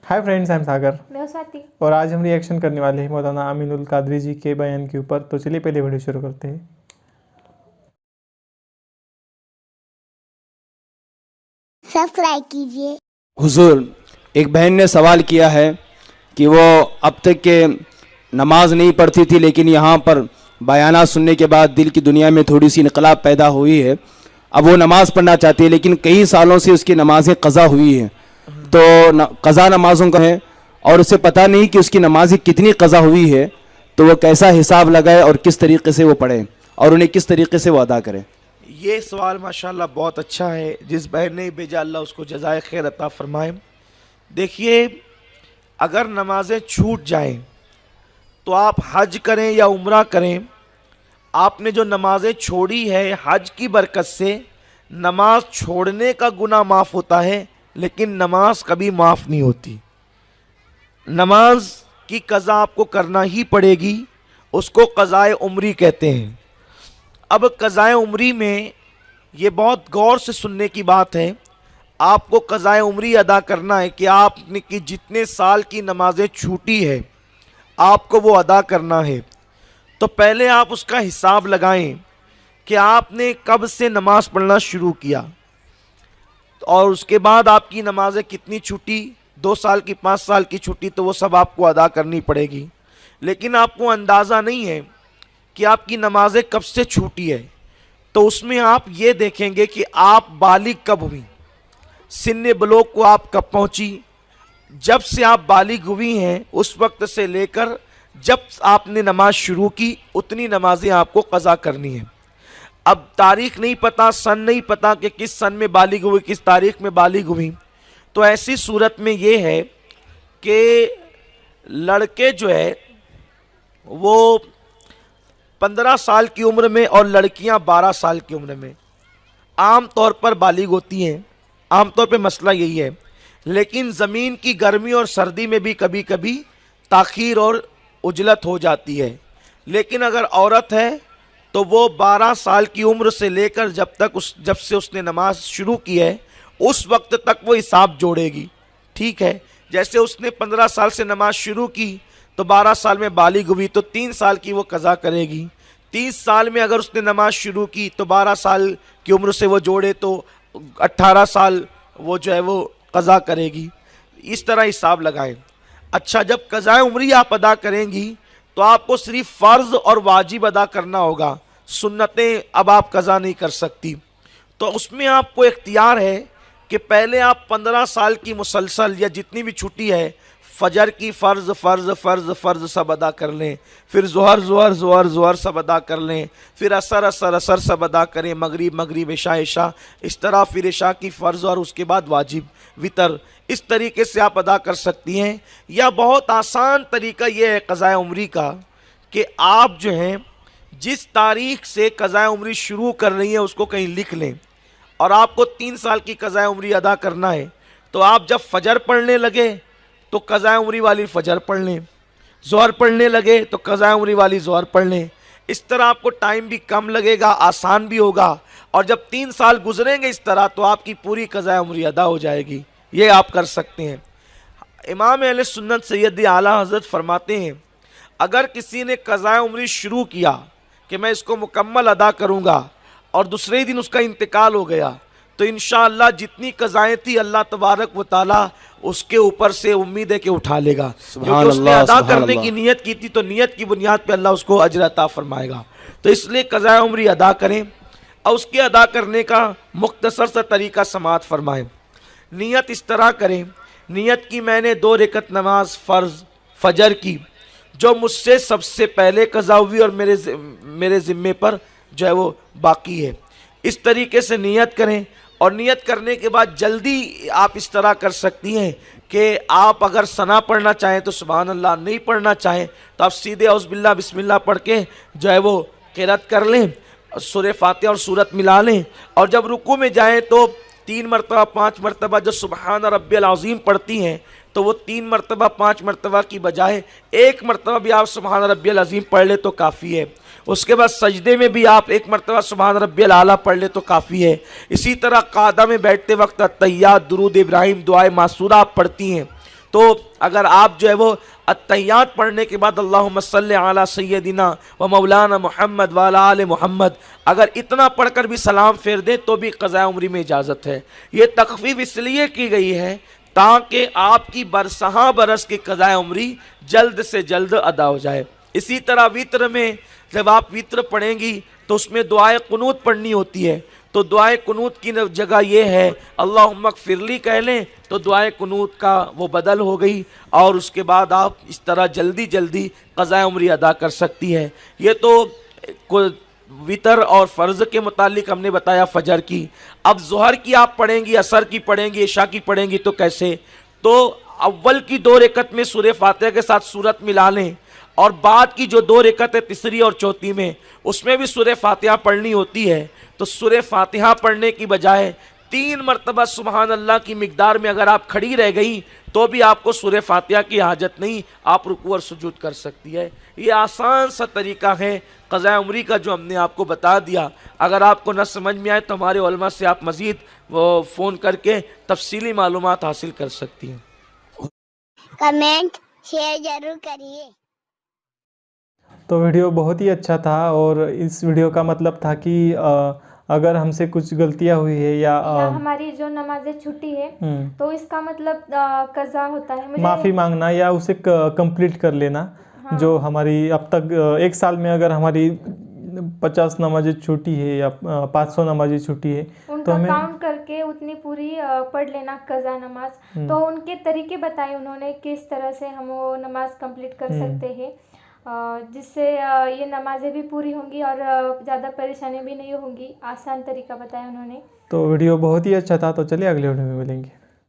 Hi friends, I am सागर मैं स्वाति। और आज हम रिएक्शन करने वाले हैं मौलाना अमीनुल कादरी जी के बयान के ऊपर। तो चलिए पहले वीडियो शुरू करते हैं। सब्सक्राइब कीजिए। हुजूर, एक बहन ने सवाल किया है कि वो अब तक के नमाज नहीं पढ़ती थी, लेकिन यहाँ पर बयाना सुनने के बाद दिल की दुनिया में थोड़ी सी इनकलाब पैदा हुई है। अब वो नमाज़ पढ़ना चाहती है, लेकिन कई सालों से उसकी नमाजें क़ज़ा हुई हैं। तो क़ज़ा नमाज़ों का है और उसे पता नहीं कि उसकी नमाज़ें कितनी क़ज़ा हुई है, तो वो कैसा हिसाब लगाए और किस तरीके से वो पढ़े और उन्हें किस तरीके से वो अदा करें। ये सवाल माशाल्लाह बहुत अच्छा है। जिस बहन ने भेजा अल्लाह उसको जज़ाए खैर अता फरमाए। देखिए, अगर नमाज़ें छूट जाएं तो आप हज करें या उम्रा करें, आपने जो नमाज़ें छोड़ी है हज की बरकत से नमाज छोड़ने का गुनाह माफ़ होता है, लेकिन नमाज कभी माफ़ नहीं होती। नमाज की क़ज़ा आपको करना ही पड़ेगी, उसको क़ज़ाए उम्री कहते हैं। अब क़ज़ाए उम्री में ये बहुत गौर से सुनने की बात है। आपको क़ज़ाए उम्री अदा करना है कि आपने कि जितने साल की नमाज़ें छूटी है आपको वो अदा करना है। तो पहले आप उसका हिसाब लगाएं कि आपने कब से नमाज़ पढ़ना शुरू किया और उसके बाद आपकी नमाज़ें कितनी छूटी, 2 साल की, 5 साल की छूटी, तो वो सब आपको अदा करनी पड़ेगी। लेकिन आपको अंदाज़ा नहीं है कि आपकी नमाज़ें कब से छूटी है, तो उसमें आप ये देखेंगे कि आप बालिग कब हुई, सिन्ने बलोग को आप कब पहुंची। जब से आप बालिग हुई हैं उस वक्त से लेकर जब आपने नमाज शुरू की उतनी नमाजें आपको क़ज़ा करनी है। अब तारीख़ नहीं पता, सन नहीं पता कि किस सन में बालिग हुई, किस तारीख़ में बालिग हुई, तो ऐसी सूरत में ये है कि लड़के जो है वो 15 साल की उम्र में और लड़कियां 12 साल की उम्र में आम तौर पर बालिग होती हैं। आम तौर पे मसला यही है, लेकिन ज़मीन की गर्मी और सर्दी में भी कभी कभी ताख़ीर और उजलत हो जाती है। लेकिन अगर औरत है तो वो 12 साल की उम्र से लेकर जब से उसने नमाज शुरू की है उस वक्त तक वो हिसाब जोड़ेगी। ठीक है, जैसे उसने 15 साल से नमाज शुरू की तो 12 साल में बालिग हुई तो 3 साल की वो क़ज़ा करेगी। 30 साल में अगर उसने नमाज शुरू की तो 12 साल की उम्र से वो जोड़े तो 18 साल वो जो है वो क़ज़ा करेगी। इस तरह हिसाब लगाएं। अच्छा, जब क़ज़ाए उम्री आप अदा करेंगी तो आपको सिर्फ फ़र्ज़ और वाजिब अदा करना होगा, सुन्नतें अब आप क़ज़ा नहीं कर सकती। तो उसमें आपको इख्तियार है कि पहले आप 15 साल की मुसलसल या जितनी भी छुट्टी है फजर की फ़र्ज़ फ़र्ज़ फ़र्ज़ फ़र्ज़ सब अदा कर लें, फिर ज़ोहर ज़ोहर ज़ोहर ज़ोहर सब अदा कर लें, फिर असर असर असर सब अदा करें, मगरिब मगरिब इशा इशा, इस तरह फिर इशा की फ़र्ज़ और उसके बाद वाजिब वितर, इस तरीके से आप अदा कर सकती हैं। या बहुत आसान तरीका ये है क़ज़ाए उम्री का कि आप जो हैं जिस तारीख़ से क़ज़ाए उम्री शुरू कर रही हैं उसको कहीं लिख लें और आपको 3 साल की क़ज़ाए उम्री अदा करना है। तो आप जब फ़जर पढ़ने लगे तो क़ज़ाए उम्री वाली फ़जर पढ़ लें, ज़ोहर पढ़ने लगे तो क़ज़ाए उम्री वाली ज़ोहर पढ़ लें। इस तरह आपको टाइम भी कम लगेगा, आसान भी होगा, और जब 3 साल गुजरेंगे इस तरह तो आपकी पूरी क़ज़ाए उम्री अदा हो जाएगी। ये आप कर सकते हैं। इमाम अहले सुन्नत सैयद आला हज़रत फरमाते हैं, अगर किसी ने क़ज़ाए उम्री शुरू किया कि मैं इसको मुकम्मल अदा करूँगा और दूसरे ही दिन उसका इंतकाल हो गया तो इंशाअल्लाह जितनी क़ज़ाएँ थी अल्लाह तबारक व तआला उसके ऊपर से उम्मीद है कि उठा लेगा, क्योंकि उसने अदा करने की नीयत की थी तो नीयत की बुनियाद पे अल्लाह उसको अजर अता फरमाएगा। तो इसलिए क़ज़ाए उम्री अदा करें और उसके अदा करने का मुख्तसर सा तरीका समाअत फरमाएं। नीयत इस तरह करें, नीयत की मैंने 2 रकत नमाज फ़र्ज़ फजर की जो मुझसे सबसे पहले क़ज़ा हुई और मेरे ज़िम्मे पर जो है वो बाकी है। इस तरीके से नीयत करें और नियत करने के बाद जल्दी आप इस तरह कर सकती हैं कि आप अगर सना पढ़ना चाहें तो सुभान अल्लाह, नहीं पढ़ना चाहें तो आप सीधे औज़ बिल्लाह बिस्मिल्लाह पढ़ के जो है वो क़िरात कर लें, सूरह फातिहा और सूरत मिला लें, और जब रुकू में जाएं तो 3 मरतबा 5 मरतबा जो सुबहान रब्बियल अज़ीम पढ़ती हैं तो वो 3 मरतबा 5 मरतबा की बजाय 1 मरतबा भी आप सुबहान रब्बियल अज़ीम पढ़ ले तो काफ़ी है। उसके बाद सजदे में भी आप 1 मरतबा सुबहान रब्बियल आला पढ़ ले तो काफ़ी है। इसी तरह कादा में बैठते वक्त अत्तहियात, दुरूद इब्राहिम, दुआए मासूरा आप पढ़ती हैं تو اگر آپ جو ہے وہ التحیات پڑھنے کے بعد اللہم صلی علی سیدنا و مولانا محمد وعلی آل محمد اگر اتنا پڑھ کر بھی سلام پھیر دیں تو بھی قضاء عمری میں اجازت ہے. یہ تخفیف اس لیے کی گئی ہے تاکہ آپ کی برسہاں برس کی قضاء عمری جلد سے جلد ادا ہو جائے. اسی طرح وطر میں جب آپ وطر پڑھیں گی تو اس میں دعائے قنوت پڑھنی ہوتی ہے. تو دعائے قنوت کی جگہ یہ ہے اللہم اغفر لی کہہ لیں تو دعائے قنوت کا وہ بدل ہو گئی اور اس کے بعد آپ اس طرح جلدی جلدی قضاء عمری ادا کر سکتی ہے. یہ تو وطر اور فرض کے متعلق ہم نے بتایا فجر کی. اب ظہر کی آپ پڑھیں گی، عصر کی پڑھیں گی، عشاء کی پڑھیں گی تو کیسے؟ تو اول کی 2 رکعت میں سورہ فاتحہ کے ساتھ سورت ملا لیں اور بعد کی جو 2 رکعت ہے تیسری اور چوتھی میں اس میں بھی سورہ فاتحہ پڑھنی ہوتی ہے. تو سورہ فاتحہ پڑھنے کی بجائے 3 مرتبہ سبحان اللہ کی مقدار میں اگر آپ کھڑی رہ گئی تو بھی آپ کو سورہ فاتحہ کی حاجت نہیں، آپ رکوع اور سجود کر سکتی ہے. یہ آسان سا طریقہ ہے قضاء عمری کا جو ہم نے آپ کو بتا دیا. اگر آپ کو نہ سمجھ میں آئے تو ہمارے علماء سے آپ مزید فون کر کے تفصیلی معلومات حاصل کر سکتی ہیں. کمنٹ شیئر ضرور کریے. تو ویڈیو بہت ہی اچھا تھا اور اس ویڈیو کا مطلب تھا کہ اگر ہم سے کچھ غلطیاں ہوئی ہے یا ہماری جو نمازیں چھٹی ہے تو اس کا مطلب قضا ہوتا ہے معافی مانگنا یا اسے کمپلیٹ کر لینا. جو ہماری اب تک 1 سال میں اگر ہماری 50 نمازیں چھوٹی ہے یا 500 نمازیں چھوٹی ہے ان تو کا ہمیں کاؤنٹ کر کے اتنی پوری پڑھ لینا قضا نماز. تو ان کے طریقے بتائے انہوں نے کس طرح سے ہم وہ نماز کمپلیٹ کر سکتے ہیں جس سے یہ نمازیں بھی پوری ہوں گی اور زیادہ پریشانی بھی نہیں ہوں گی. آسان طریقہ بتایا انہوں نے. تو ویڈیو بہت ہی اچھا تھا. تو چلیے اگلے ویڈیو میں ملیں گے.